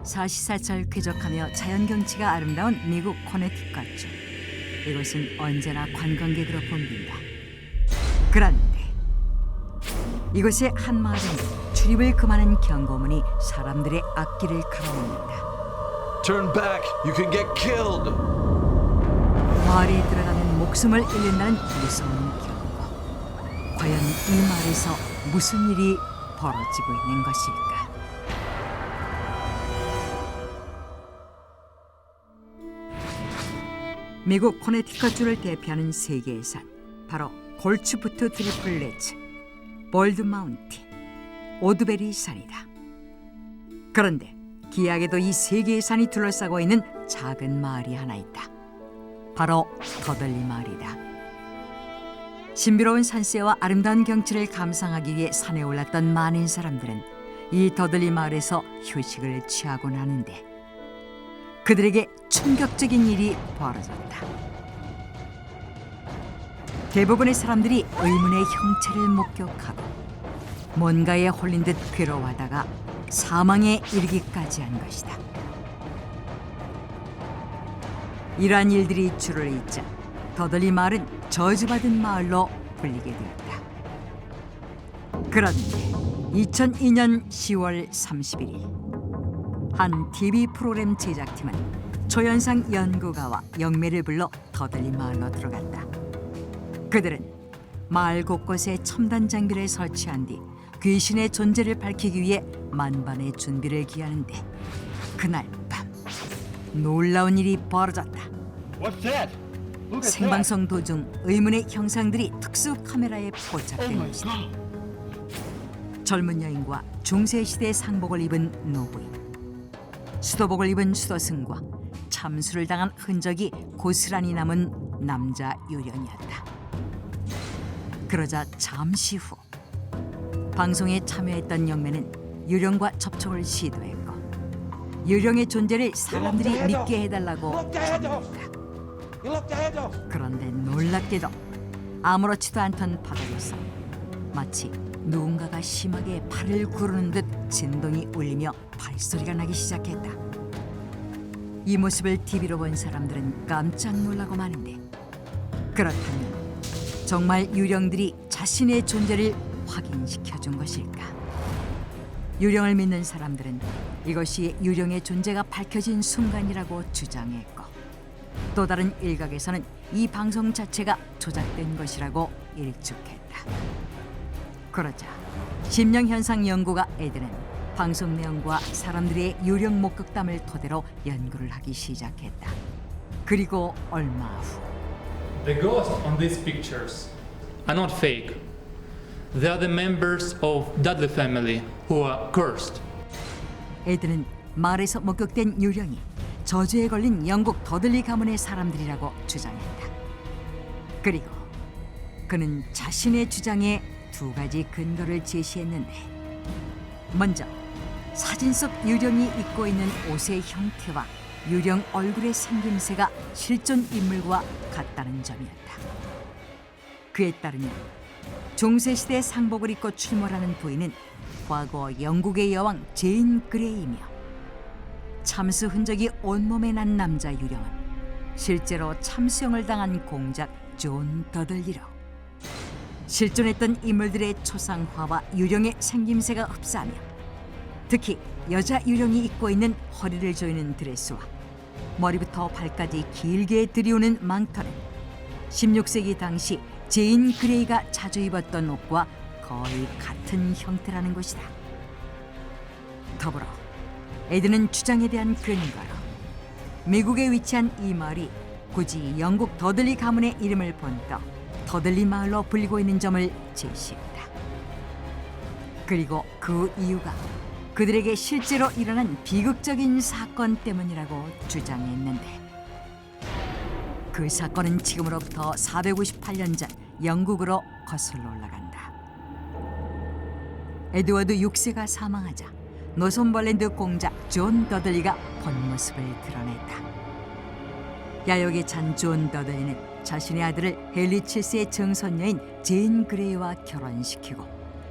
사시사철 쾌적하며 자연경치가 아름다운 미국 코네티컷주. 이곳은 언제나 관광객으로 붐빈다. 그런데 이곳의 한 마을에는 출입을 금하는 경고문이 사람들의 앞길을 가로막는다. Turn back, you can get killed. 마을에 들어가면 목숨을 잃는다는 무서운 경고. 과연 이 마을에서 무슨 일이 벌어지고 있는 것일까? 미국 코네티컷주를 대표하는 세계의 산, 바로 골츠부트 트리플레츠, 볼드 마운틴, 오드베리 산이다. 그런데 기이하게도 이 세 개의 산이 둘러싸고 있는 작은 마을이 하나 있다. 바로 더들리 마을이다. 신비로운 산세와 아름다운 경치를 감상하기 위해 산에 올랐던 많은 사람들은 이 더들리 마을에서 휴식을 취하곤 하는데 그들에게 충격적인 일이 벌어졌다. 대부분의 사람들이 의문의 형체를 목격하고 뭔가에 홀린 듯 괴로워하다가 사망에 이르기까지 한 것이다. 이러한 일들이 줄을 잇자 더들리 마을은 저주받은 마을로 불리게 되었다. 그런데 2002년 10월 31일 한 TV 프로그램 제작팀은 조현상 연구가와 영매를 불러 더들리 마을로 들어갔다. 그들은 마을 곳곳에 첨단 장비를 설치한 뒤 귀신의 존재를 밝히기 위해 만반의 준비를 기하는데 그날 밤 놀라운 일이 벌어졌다. 생방송 도중 의문의 형상들이 특수 카메라에 포착된 것이다. 젊은 여인과 중세시대 상복을 입은 노부인, 수도복을 입은 수도승과 참수를 당한 흔적이 고스란히 남은 남자 유령이었다. 그러자 잠시 후 방송에 참여했던 영매는 유령과 접촉을 시도했고 유령의 존재를 사람들이 믿게 해달라고 전했다. 그런데 놀랍게도 아무렇지도 않던 바닥에서 마치 누군가가 심하게 팔을 구르는 듯 진동이 울리며 발소리가 나기 시작했다. 이 모습을 TV로 본 사람들은 깜짝 놀라고 마는데 그렇다면 정말 유령들이 자신의 존재를 확인시켜준 것일까? 유령을 믿는 사람들은 이것이 유령의 존재가 밝혀진 순간이라고 주장했고 또 다른 일각에서는 이 방송 자체가 조작된 것이라고 일축했다. 그러자 심령현상 연구가 애들은 방송 내용과 사람들의 유령 목격담을 토대로 연구를 하기 시작했다. 그리고 얼마 후 The ghosts on these pictures are not fake. They are the members of Dudley family who are cursed. 애들은 마을에서 목격된 유령이 저주에 걸린 영국 더들리 가문의 사람들이라고 주장했다. 그리고 그는 자신의 주장에 두 가지 근거를 제시했는데 먼저 사진 속 유령이 입고 있는 옷의 형태와 유령 얼굴의 생김새가 실존 인물과 같다는 점이었다. 그에 따르면 중세시대 상복을 입고 출몰하는 부인은 과거 영국의 여왕 제인 그레이이며 참수 흔적이 온몸에 난 남자 유령은 실제로 참수형을 당한 공작 존 더들리로 실존했던 인물들의 초상화와 유령의 생김새가 흡사하며 특히 여자 유령이 입고 있는 허리를 조이는 드레스와 머리부터 발까지 길게 들이우는 망토는 16세기 당시 제인 그레이가 자주 입었던 옷과 거의 같은 형태라는 것이다. 더불어 에드는 주장에 대한 근거로 미국에 위치한 이 마을이 굳이 영국 더들리 가문의 이름을 본떠 더들리 마을로 불리고 있는 점을 제시했다. 그리고 그 이유가 그들에게 실제로 일어난 비극적인 사건 때문이라고 주장했는데 그 사건은 지금으로부터 458년 전 영국으로 거슬러 올라간다. 에드워드 6세가 사망하자 노선벌랜드 공작 존 더들리가 본 모습을 드러냈다. 야욕에 찬 존 더들리는 자신의 아들을 헨리 7세의 증손녀인 제인 그레이와 결혼시키고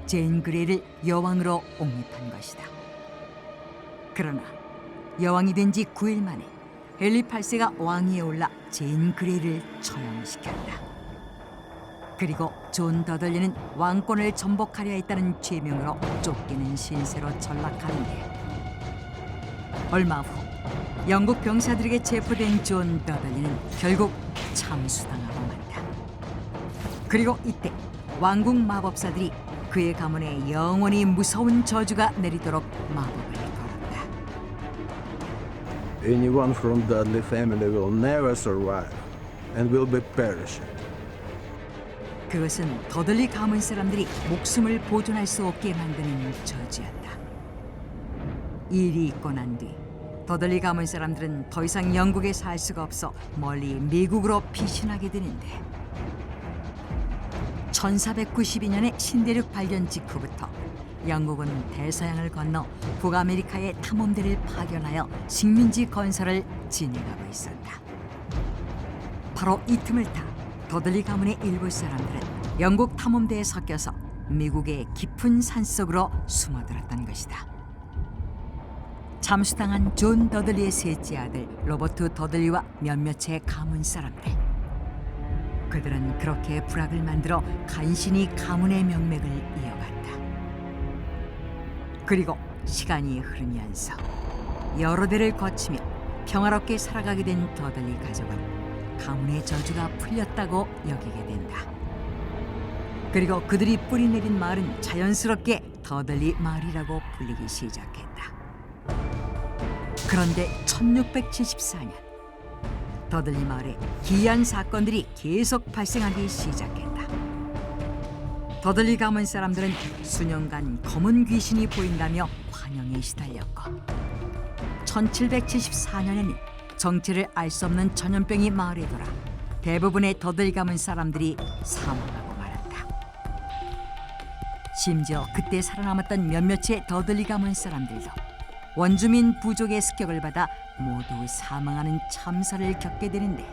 제인 그레이를 여왕으로 옹립한 것이다. 그러나 여왕이 된 지 9일 만에 헨리 8세가 왕위에 올라 제인 그레이를 처형시켰다. 그리고 존 더들리는 왕권을 전복하려 했다는 죄명으로 쫓기는 신세로 전락하는데, 얼마 후 영국 병사들에게 체포된 존 더들리는 결국 참수당하고 만다. 그리고 이때 왕국 마법사들이 그의 가문에 영원히 무서운 저주가 내리도록 마법을 걸었다. Anyone from Dudley family will never survive and will be perishing. 그것은 더들리 가문 사람들이 목숨을 보존할 수 없게 만드는 저주였다. 이 일이 있고 난 뒤 더들리 가문 사람들은 더 이상 영국에 살 수가 없어 멀리 미국으로 피신하게 되는데, 1492년의 신대륙 발견 직후부터 영국은 대서양을 건너 북아메리카에 탐험대를 파견하여 식민지 건설을 진행하고 있었다. 바로 이 틈을 타 더들리 가문의 일부 사람들은 영국 탐험대에 섞여서 미국의 깊은 산속으로 숨어들었던 것이다. 잠수당한 존 더들리의 셋째 아들 로버트 더들리와 몇몇의 가문 사람들, 그들은 그렇게 불악을 만들어 간신히 가문의 명맥을 이어갔다. 그리고 시간이 흐르면서 여러 대를 거치며 평화롭게 살아가게 된 더들리 가족은 가문의 저주가 풀렸다고 여기게 된다. 그리고 그들이 뿌리내린 마을은 자연스럽게 더들리 마을이라고 불리기 시작했다. 그런데 1674년 더들리 마을에 기이한 사건들이 계속 발생하기 시작했다. 더들리 가문 사람들은 수년간 검은 귀신이 보인다며 환영에 시달렸고, 1774년에는 정체를 알 수 없는 전염병이 마을에 돌아 대부분의 더들리 가문 사람들이 사망하고 말았다. 심지어 그때 살아남았던 몇몇의 더들리 가문 사람들도 원주민 부족의 습격을 받아 모두 사망하는 참사를 겪게 되는데,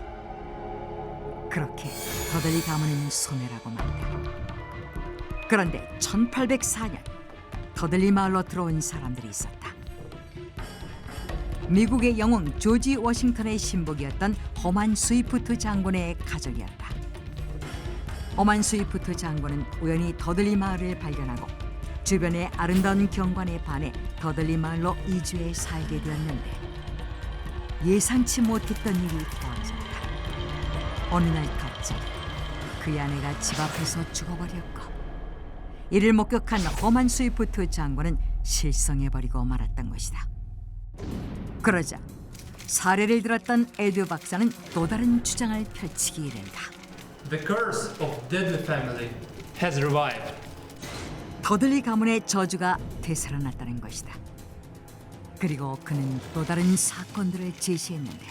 그렇게 더들리 가문은 소멸하고 만다. 그런데 1804년 더들리 마을로 들어온 사람들이 있었다. 미국의 영웅 조지 워싱턴의 신복이었던 허만 스위프트 장군의 가족이었다. 허만 스위프트 장군은 우연히 더들리 마을을 발견하고 주변의 아름다운 경관에 반해 더들리 마을로 이주해 살게 되었는데, 예상치 못했던 일이 벌어졌다. 어느 날 갑자기 그의 아내가 집 앞에서 죽어버렸고, 이를 목격한 허만 스위프트 장군은 실성해버리고 말았던 것이다. 그러자 사례를 들었던 에드 박사는 또 다른 주장을 펼치기 이른다. The curse of Dudley family has revived. 더들리 가문의 저주가 되살아났다는 것이다. 그리고 그는 또 다른 사건들을 제시했는데,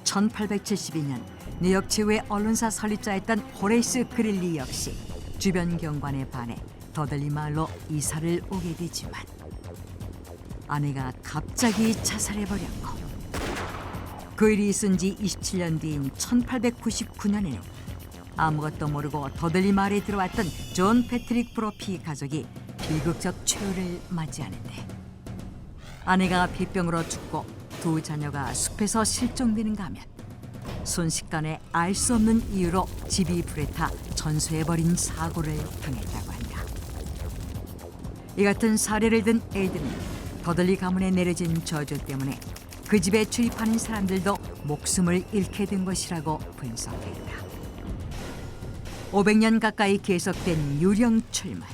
1872년 뉴욕 최후의 언론사 설립자였던 호레이스 그릴리 역시 주변 경관에 반해 더들리 마을로 이사를 오게 되지만, 아내가 갑자기 자살해버렸고, 그 일이 있은 지 27년 뒤인 1899년에는 아무것도 모르고 더들리 마을에 들어왔던 존 패트릭 브로피 가족이 비극적 최후를 맞이하는데, 아내가 폐병으로 죽고 두 자녀가 숲에서 실종되는가 하면 순식간에 알 수 없는 이유로 집이 불에 타 전소해버린 사고를 당했다고 한다. 이 같은 사례를 든 에이드는 더들리 가문에 내려진 저주 때문에 그 집에 출입하는 사람들도 목숨을 잃게 된 것이라고 분석했다. 500년 가까이 계속된 유령 출마,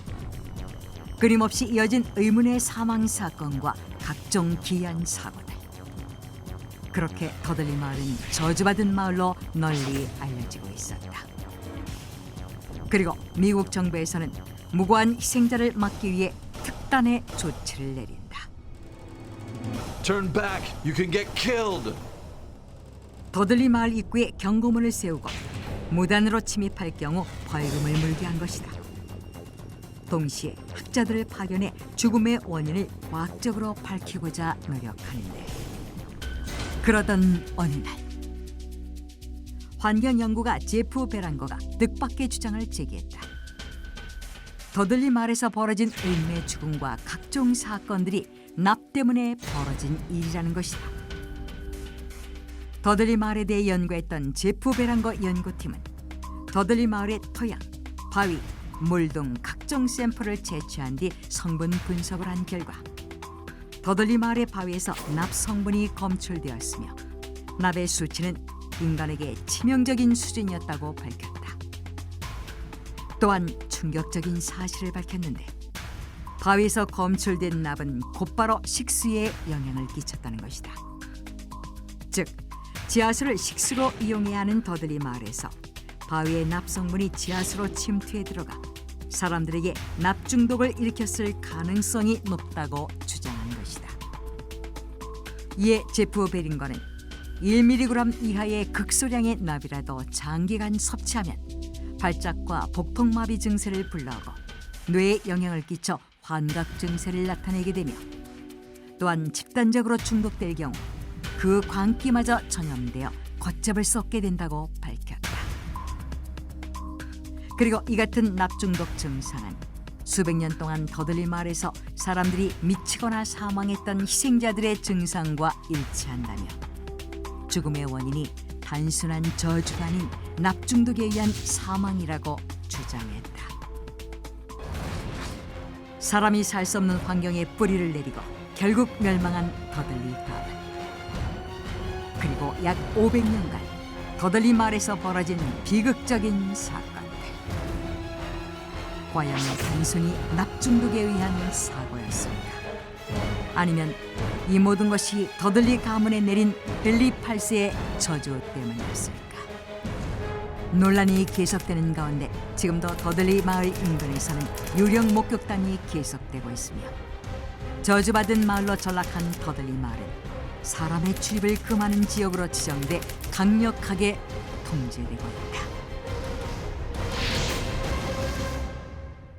끊임없이 이어진 의문의 사망 사건과 각종 기이한 사고들. 그렇게 더들리 마을은 저주받은 마을로 널리 알려지고 있었다. 그리고 미국 정부에서는 무고한 희생자를 막기 위해 특단의 조치를 내린다. Turn back, you can get killed. 더들리 마을 입구에 경고문을 세우고 무단으로 침입할 경우 벌금을 물게 한 것이다. 동시에 학자들을 파견해 죽음의 원인을 과학적으로 밝히고자 노력하는데, 그러던 어느 날 환경연구가 제프 베랑거가 뜻밖의 주장을 제기했다. 더들리 마을에서 벌어진 의문의 죽음과 각종 사건들이 납 때문에 벌어진 일이라는 것이다. 더들리 마을에 대해 연구했던 제프 베랑거 연구팀은 더들리 마을의 토양, 바위, 물 등 각종 샘플을 채취한 뒤 성분 분석을 한 결과 더들리 마을의 바위에서 납 성분이 검출되었으며 납의 수치는 인간에게 치명적인 수준이었다고 밝혔다. 또한 충격적인 사실을 밝혔는데 바위에서 검출된 납은 곧바로 식수에 영향을 끼쳤다는 것이다. 즉, 지하수를 식수로 이용해야 하는 더들리 마을에서 바위의 납 성분이 지하수로 침투해 들어가 사람들에게 납 중독을 일으켰을 가능성이 높다고 주장한 것이다. 이에 제프 베링거는 1mg 이하의 극소량의 납이라도 장기간 섭취하면 발작과 복통마비 증세를 불러오고 뇌에 영향을 끼쳐 환각 증세를 나타내게 되며 또한 집단적으로 중독될 경우 그 광기마저 전염되어 걷잡을 수 없게 된다고 밝혔다. 그리고 이 같은 납중독 증상은 수백 년 동안 더들리 마을에서 사람들이 미치거나 사망했던 희생자들의 증상과 일치한다며 죽음의 원인이 단순한 저주가 아닌 납중독에 의한 사망이라고 주장했다. 사람이 살 수 없는 환경에 뿌리를 내리고 결국 멸망한 더들리 가문. 그리고 약 500년간 더들리 마을에서 벌어진 비극적인 사건들. 과연 단순히 납중독에 의한 사고였을까? 아니면 이 모든 것이 더들리 가문에 내린 벨리 8세의 저주 때문이었을까? 논란이 계속되는 가운데 지금도 더들리 마을 인근에서는 유령 목격담이 계속되고 있으며 저주받은 마을로 전락한 더들리 마을은 사람의 출입을 금하는 지역으로 지정돼 강력하게 통제되고 있다.